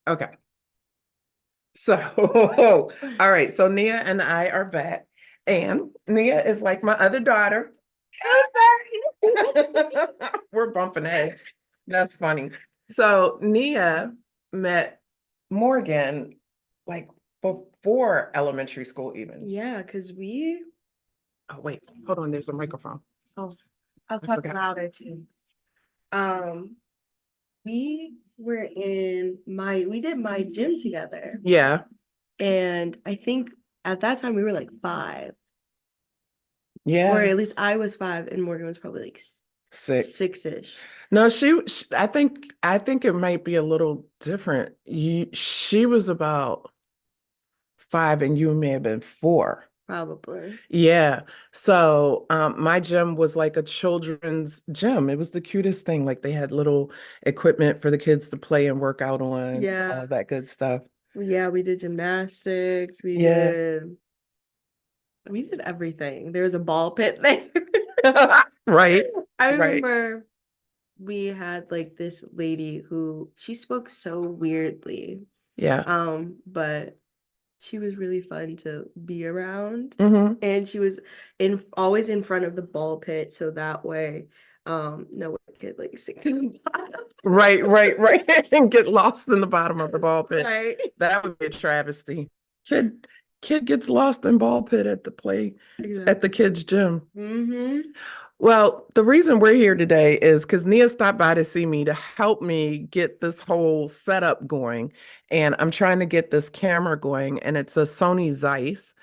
Okay. So, all right. So Nia and I are back, and Nia is like my other daughter. We're bumping heads. That's funny. So Nia met Morgan like before elementary school, even. Yeah, because we, Oh, wait, hold on. There's a microphone. oh, I'll I talk forgot. louder too. Um, we were we did my gym together. Yeah, And I think at that time we were like 5, or yeah, at least I was 5 and Morgan was probably like six. 6-ish. No, I think it might be a little different. She was about 5 and you may have been 4. Probably. Yeah. So my gym was like a children's gym. It was the cutest thing. Like they had little equipment for the kids to play and work out on, Yeah. all that good stuff. Yeah, we did gymnastics. Yeah. We did everything. There was a ball pit there. Right. I Right. remember we had like this lady who she spoke so weirdly. Yeah. But she was really fun to be around. Hmm. And she was in always in front of the ball pit, so that way no one could like sink to the bottom. Right, right, right. And get lost in the bottom of the ball pit. Right. That would be a travesty. Kid, kid gets lost in ball pit at the play at the Exactly. kids' gym. Mm-hmm. Well, the reason we're here today is because Nia stopped by to see me to help me get this whole setup going. And I'm trying to get this camera going, and it's a Sony Zeiss,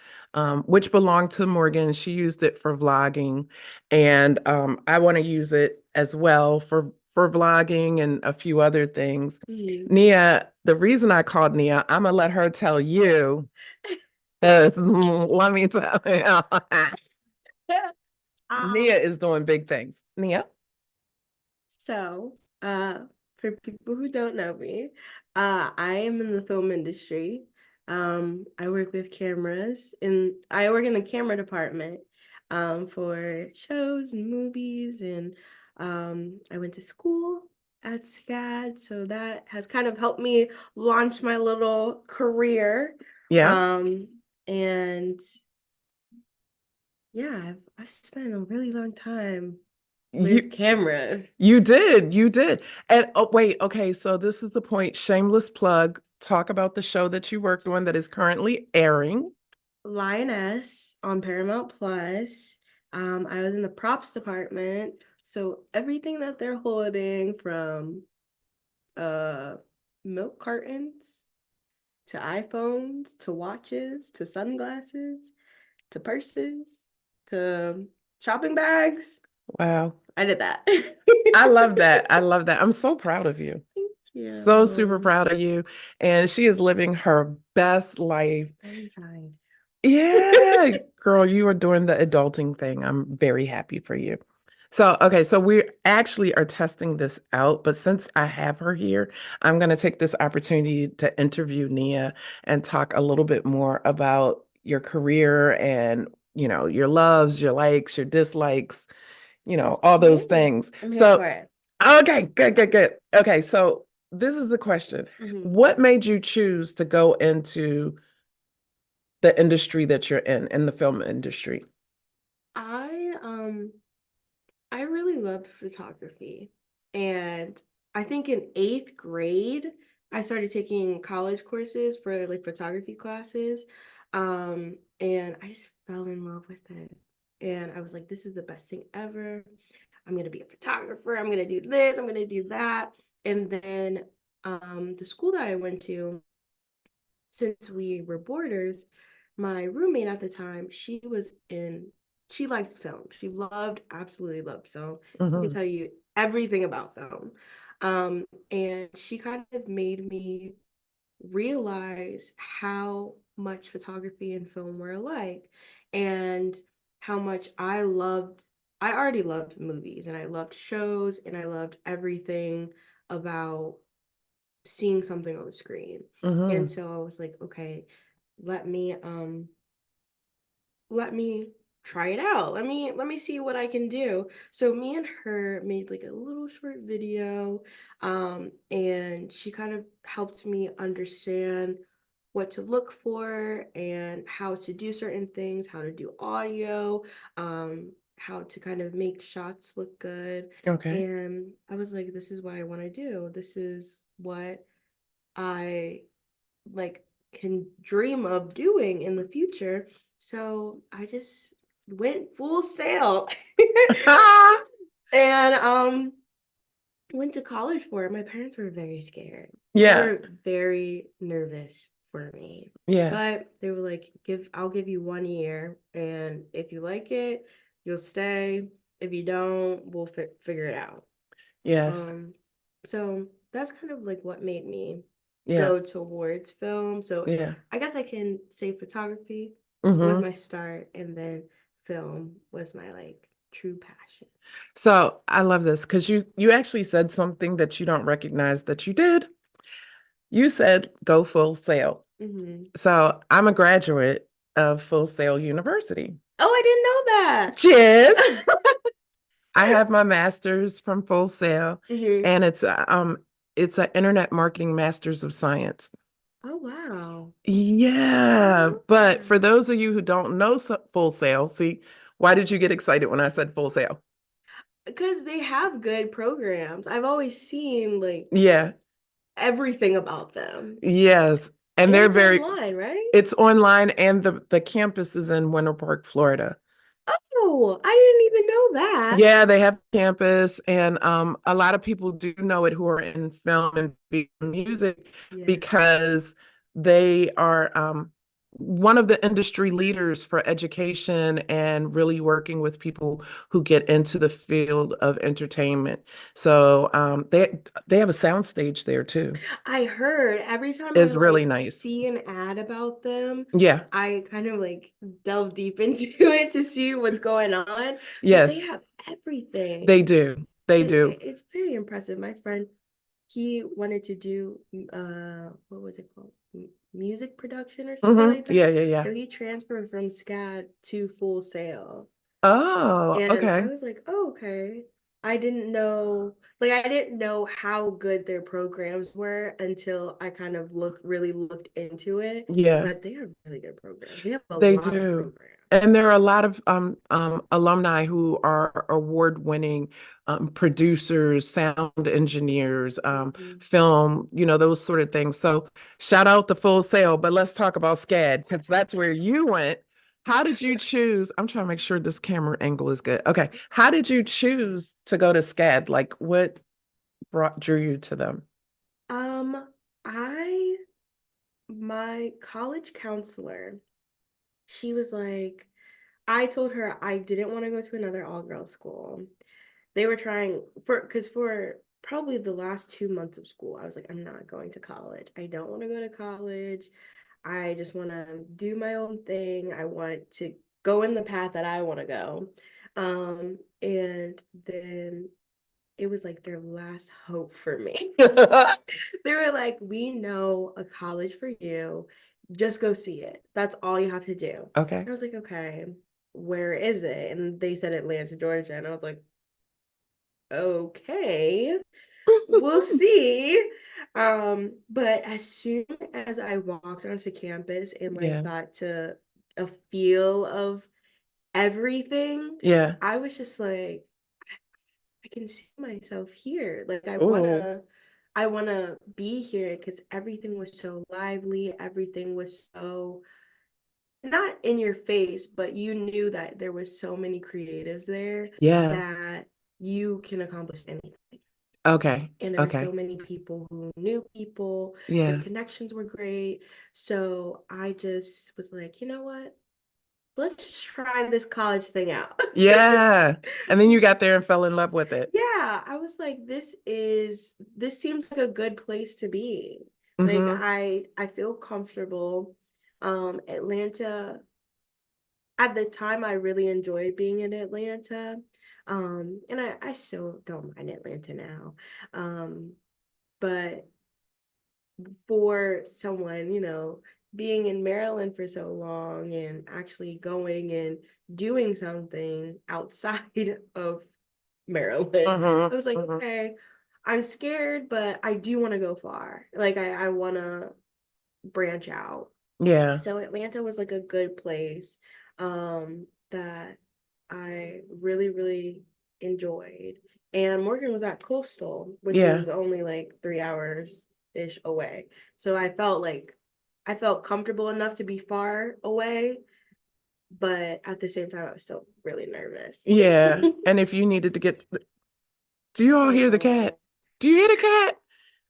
which belonged to Morgan. She used it for vlogging, and I want to use it as well for vlogging and a few other things. Mm-hmm. Nia, the reason I called Nia, I'm gonna let her tell you. Let me tell you. Um, Nia is doing big things. Nia? so for people who don't know me, I am in the film industry. I work with cameras and I work in the camera department for shows and movies, and I went to school at SCAD, so that has kind of helped me launch my little career. Yeah. Um, and yeah, I've spent a really long time with You cameras. you did. And oh wait, okay, so this is the point. Shameless plug. Talk about the show that you worked on that is currently airing. Lioness on Paramount Plus. I was in the props department, so everything that they're holding from uh milk cartons to iPhones to watches to sunglasses to purses to shopping bags. Wow. I did that. I love that. I love that. I'm so proud of you. Thank So super you. proud of you. And she is living her best life. Very kind. Yeah, girl, you are doing the adulting thing. I'm very happy for you. So, okay, so we actually are testing this out, but since I have her here, I'm going to take this opportunity to interview Nia and talk a little bit more about your career and, your loves, your likes, your dislikes, all those Yeah, things. I'm here for So, it. okay, good, good, good. Okay, so this is the question. Mhm. What made you choose to go into the industry that you're in the film industry? I um I really loved photography. And I think in 8th grade, I started taking college courses for like photography classes. And I just fell in love with it. And I was like, this is the best thing ever. I'm gonna be a photographer, I'm gonna do this, I'm gonna do that. And then the school that I went to, since we were boarders, my roommate at the time, she liked film. She absolutely loved film. She could Hmm. tell you everything about film. And she kind of made me realize how much photography and film were alike, and how much I already loved movies and I loved shows and I loved everything about seeing something on the screen. And Hmm. so I was like, okay, let me let me try it out. Let me see what I can do. So me and her made like a little short video, and she kind of helped me understand what to look for and how to do certain things, how to do audio, how to kind of make shots look good. Okay. And I was like, this is what I want to do. This is what I like can dream of doing in the future. So I just went full sail and went to college for it. My parents were very scared. They Yeah. were very nervous for me. Yeah. But they were like, I'll give you 1 year, and if you like it, you'll stay. If you don't, we'll figure it out. Yes. Um, so that's kind of like what made me Yeah. go towards film. So Yeah. I guess I can say photography was Mm-hmm. my start, and then film was my like true passion. So I love this because you actually said something that you don't recognize that you did. You said go full sail. Hmm. So I'm a graduate of Full Sail University. Oh, I Cheers. didn't know I that. have my master's from Full Sail, Hmm. and it's an internet marketing master's of science. Oh, wow. I didn't Yeah, know but for that. those of you who don't know Full Sail, see, why did you get excited when I said Full Sail? Because they have good programs. I've always seen like Yeah, everything about them. yes, and And they're it's very. online, right? It's online, and the campus is in Winter Park, Florida. Oh, I didn't even know that. Yeah, they have campus, and a lot of people do know it who are in film and music Yeah. because they are one of the industry leaders for education and really working with people who get into the field of entertainment. So they have a soundstage there too. I heard every time I It's really like nice. see an ad about them, Yeah, I kind of like delve deep into it to see what's going on. But they yes, have they everything. do. They And do. it's very impressive. My friend, he wanted to do what was it called? Music production or something like that. Yeah, yeah, yeah. So he transferred from SCAD to Full Sail. Oh, And I okay. was like, oh, okay. I didn't know how good their programs were until I kind of really looked into it. Yeah. But they have really good programs. They have a They lot of do. programs. And there are a lot of alumni who are award-winning producers, sound engineers, Mhm. film, those sort of things. So shout out to Full Sail, but let's talk about SCAD because that's where you went. How did you choose? I'm trying to make sure this camera angle is good. Okay. How did you choose to go to SCAD? Like what drew you to them? Um, I my college counselor, she was like, I told her I didn't want to go to another all-girls school. They were trying because for probably the last 2 months of school, I was like, I'm not going to college. I don't want to go to college. I just want to do my own thing. I want to go in the path that I want to go. And then it was like their last hope for me. They were like, we know a college for you. Just go see it. That's all you have to do. And Okay. I was like, okay, where is it? And they said Atlanta, Georgia. And I was like, okay, we'll see. But as soon as I walked onto campus and like Yeah. got to a feel of everything, Yeah. I was just like, I can see myself here. Like Oh, I wanna be here because everything was so lively, everything was so not in your face, but you knew that there was so many creatives there yeah. that you can accomplish anything. Okay. And there were Okay. so many people who knew people, the Yeah. connections were great. So I just was like, you know what? Let's try this college thing out. Yeah. And then you got there and fell in love with it. Yeah, I was like, this seems like a good place to be. Like Mm-hmm. I feel comfortable. Atlanta, at the time I really enjoyed being in Atlanta. And I still don't mind Atlanta now. But for someone, being in Maryland for so long and actually going and doing something outside of Maryland, I was like, Mm-hmm. okay, I'm scared, but I do want to go far. Like I want to branch out. Yeah. So Atlanta was like a good place that I really, really enjoyed. And Morgan was at Coastal, which Yeah. was only like 3 hours ish away. So I felt comfortable enough to be far away, but at the same time I was still really nervous. Yeah. And if you needed to get, do you all hear the Oh, cat? Do you hear the cat?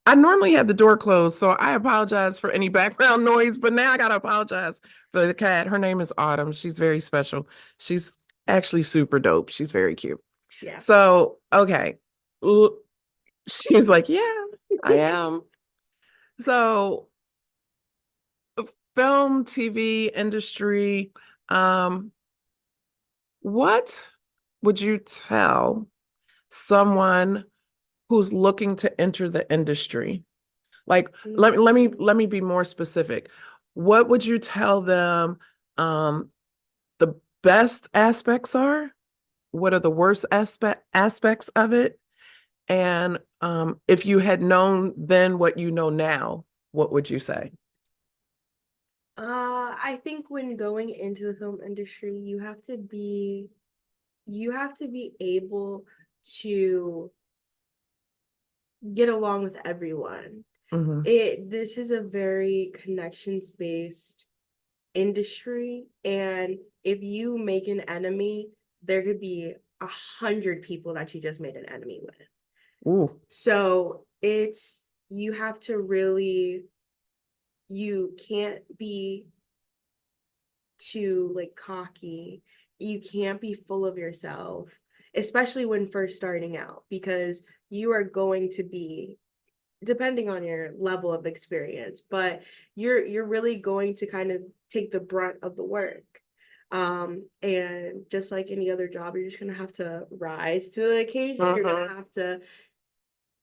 I normally have the door closed, so I apologize for any background noise, but now I gotta apologize for the cat. Her name is Autumn. She's very special. She's actually super dope. She's very cute. yeah. So, okay. She was like, yeah, I am. So, film, TV industry, um, what would you tell someone who's looking to enter the industry? Like, let me be more specific. What would you tell them the best aspects are? What are the worst aspects of it? And if you had known then what you know now, what would you say? I think when going into the film industry, you have to be able to get along with everyone. Hmm. This is a very connections based industry, and if you make an enemy, there could be 100 people that you just made an enemy with. Ooh, So it's you have to really you can't be too like cocky. You can't be full of yourself, especially when first starting out, because you are going to be depending on your level of experience, but you're really going to kind of take the brunt of the work. And just like any other job, you're just gonna have to rise to the occasion. You're gonna hmm, have to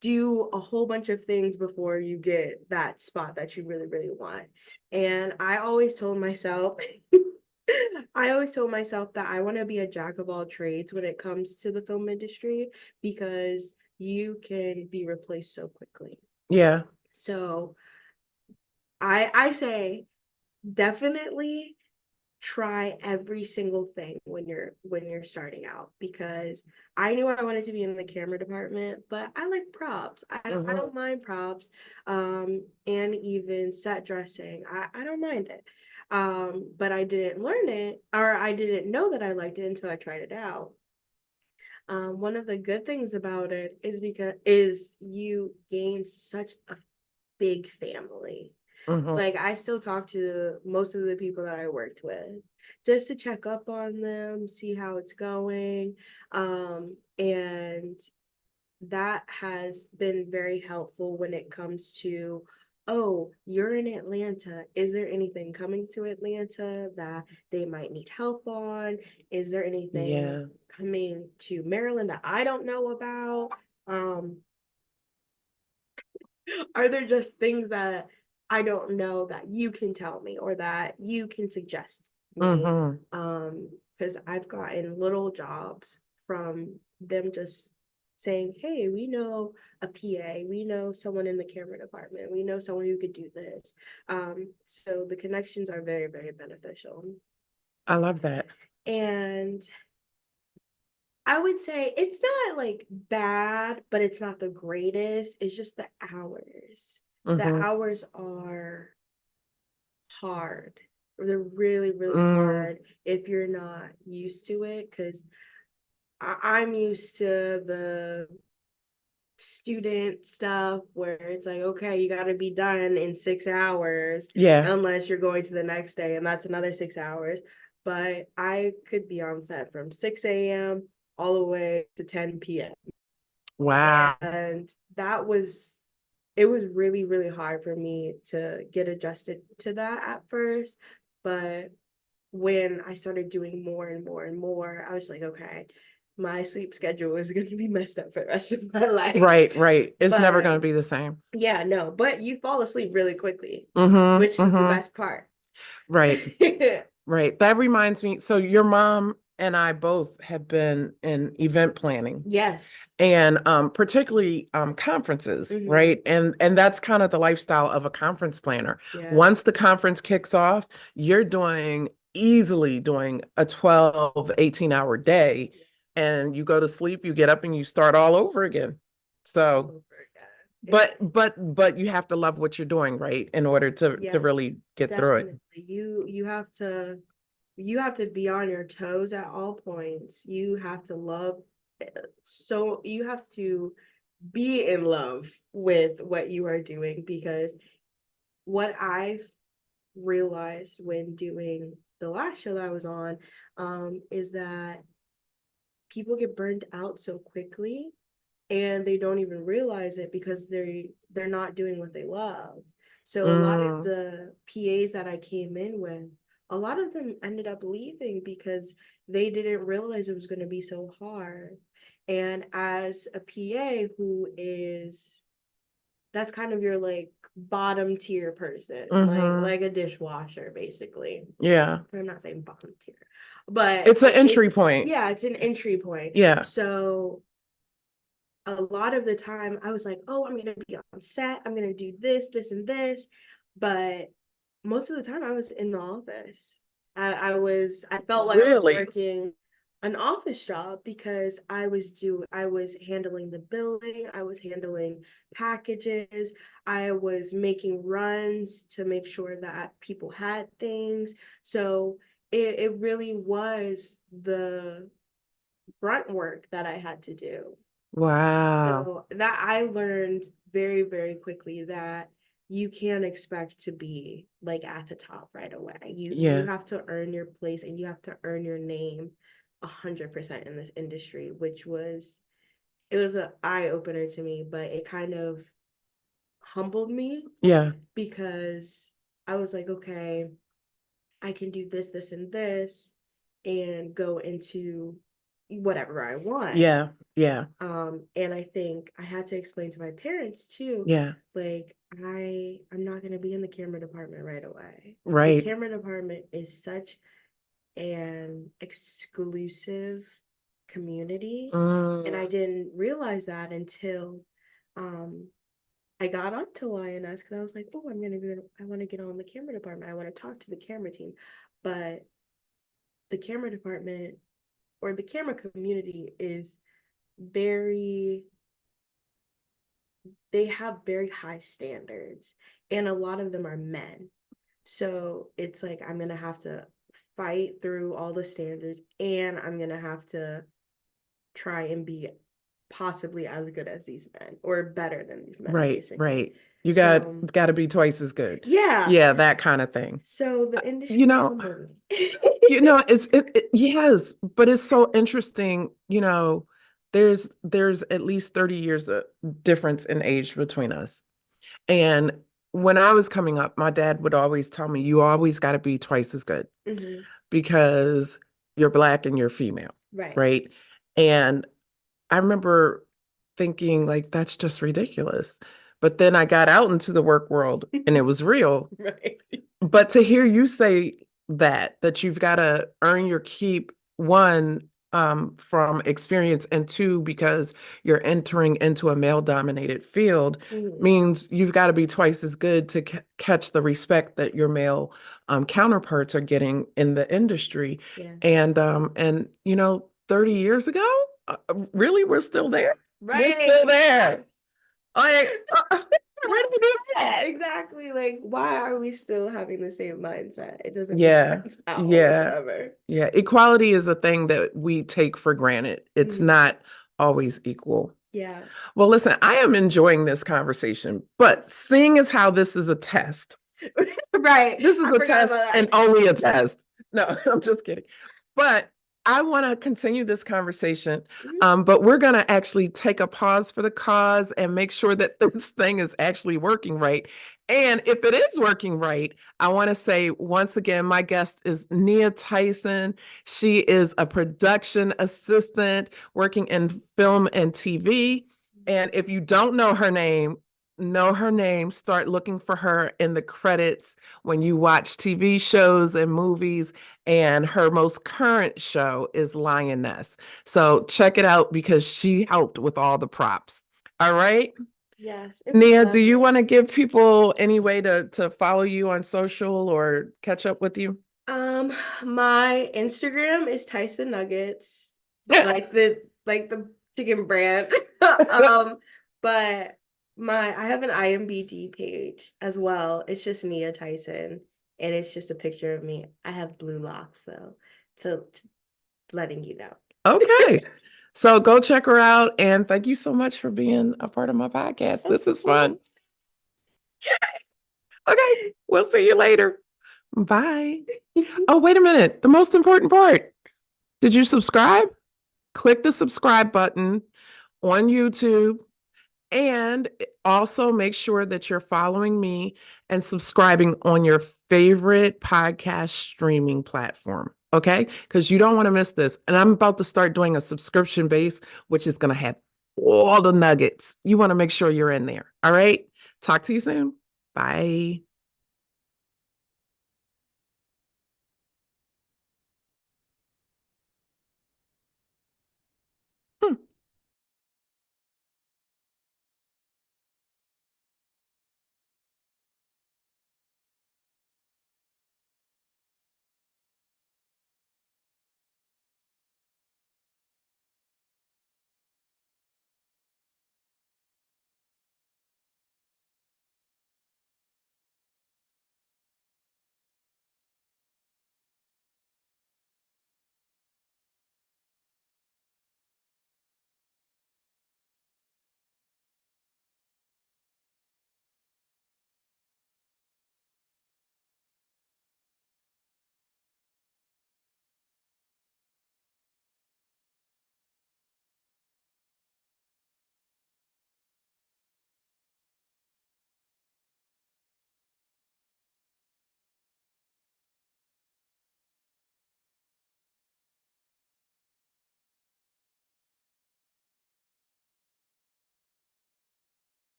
do a whole bunch of things before you get that spot that you really, really want. And I always told myself that I want to be a jack of all trades when it comes to the film industry because you can be replaced so quickly. yeah, So I say definitely try every single thing when you're starting out because I knew I wanted to be in the camera department, but I like props. I hmm, don't mind props, and even set dressing. I don't mind it. But I didn't learn it or I didn't know that I liked it until I tried it out. One of the good things about it is you gain such a big family. hmm, Like I still talk to most of the people that I worked with just to check up on them, see how it's going. And that has been very helpful when it comes to, oh, you're in Atlanta. Is there anything coming to Atlanta that they might need help on? Is there anything yeah, coming to Maryland that I don't know about? Um, are there just things that I don't know that you can tell me or that you can suggest me? hmm, Because I've gotten little jobs from them just saying, hey, we know a PA, we know someone in the camera department, we know someone who could do this. So the connections are very, very beneficial. I love that. And I would say it's not like bad, but it's not the greatest. It's just the hours. The Hmm. hours are hard. They're really, really Mm, hard if you're not used to it. Because I'm used to the student stuff where it's like, okay, you got to be done in 6 hours, yeah, unless you're going to the next day, and that's another 6 hours. But I could be on set from 6 a.m. all the way to 10 p.m. wow. And it was really, really hard for me to get adjusted to that at first. But when I started doing more and more and more, I was like, okay, my sleep schedule is going to be messed up for the rest of my life. Right. It's never going to But be the same. yeah, no, but you fall asleep really quickly, Mm-hmm. which is the Mm-hmm. best part. Right. Right. That reminds me. So your mom and I both have been in event planning. Yes. And particularly conferences, Mm-hmm. right? And that's kind of the lifestyle of a conference planner. Yeah. Once the conference kicks off, you're easily doing a 12, 18-hour day, and you go to sleep, you get up and you start all over again. All So, over again. but you have to love what you're doing, right? In order to Yeah, really get through it. definitely. You have to be on your toes at all points. You have to love so you have to be in love with what you are doing, because what I've realized when doing the last show that I was on, is that people get burned out so quickly, and they don't even realize it because they're not doing what they love. So a lot of Mm, the PAs that I came in with, a lot of them ended up leaving because they didn't realize it was going to be so hard. And as a PA who is, that's kind of your like bottom tier person, mm-hmm. like a dishwasher basically. Yeah. I'm not saying bottom tier, but It's an entry point. yeah, it's an entry point. Yeah. So a lot of the time I was like, oh, I'm gonna be on set, I'm gonna do this and this. But most of the time I was in the office. I felt like I was Really? working an office job because I was handling the billing, I was handling packages, I was making runs to make sure that people had things. So it really was the grunt work that I had to do. Wow. So that I learned very, very quickly that you can't expect to be like at the top right away. You Yeah. have to earn your place, and you have to earn your name 100% in this industry, which was, it was an eye opener to me, but it kind of humbled me Yeah. because I was like, okay, I can do and this and go into whatever I want. Yeah. Yeah. And I think I had to explain to my parents too, Yeah. like I'm not gonna be in the camera department right away. The Right. camera department is such an exclusive community, and I Mm, didn't realize that until um I got onto Lioness, because I was like, oh, I want to get on the camera department. I want to talk to the camera team. But the camera department or the camera community is very, they have very high standards, and a lot of them are men. So it's like I'm gonna have to fight through all the standards, and I'm gonna have to try and be possibly as good as these men or better than these men, right. basically. Right. You So got to be twice as good. yeah, Yeah, that kind of thing. so the You industry know, humbled me. yes, but it's so interesting, there's at least 30 years of difference in age between us. And when I was coming up, my dad would always tell me, you always got to be twice as good Hmm. because you're black and you're female, Right. right? And I remember thinking like that's just ridiculous. But then I got out into the work world and it was real. Right. But to hear you say that you've got to earn your keep, one, from experience, and two, because you're entering into a male-dominated field, Hmm. means you've got to be twice as good to catch the respect that your male counterparts are getting in the industry. Yeah. And 30 years ago, really, we're still there. We're Right. still there. Like, where did we do that? Exactly. Like, why are we still having the same mindset? It doesn't make Yeah, sense at all yeah, whatsoever. yeah. Equality is a thing that we take for granted. It's Mhm. not always equal. Yeah. Well, listen, I am enjoying this conversation, but seeing as how this is a test, Right. this is I a forgot test about and that. only a test. No, I'm just kidding. But I want to continue this conversation. Mhm. But we're going to actually take a pause for the cause and make sure that this thing is actually working right. And if it is working right, I want to say once again, my guest is Nia Tyson. She is a production assistant working in film and TV. And if you don't know her name, start looking for her in the credits when you watch TV shows and movies. And her most current show is Lioness. So check it out because she helped with all the props. All right. Yes, it was Nia, do you lovely. want to give people any way to follow you on social or catch up with you? Um, my Instagram is Tyson Nuggets, like the chicken brand. Um, but my I have an IMBD page as well. It's just Nia Tyson, and it's just a picture of me. I have blue locks though, so letting you know. Okay. So go check her out. And thank you so much for being a part of my podcast. Of This is course. fun. Okay. We'll see you later. Bye. Oh, wait a minute. The most important part. Did you subscribe? Click the subscribe button on YouTube. And also make sure that you're following me and subscribing on your favorite podcast streaming platform. Okay. Because you don't want to miss this. And I'm about to start doing a subscription base, which is going to have all the nuggets. You want to make sure you're in there. All right. Talk to you soon. Bye.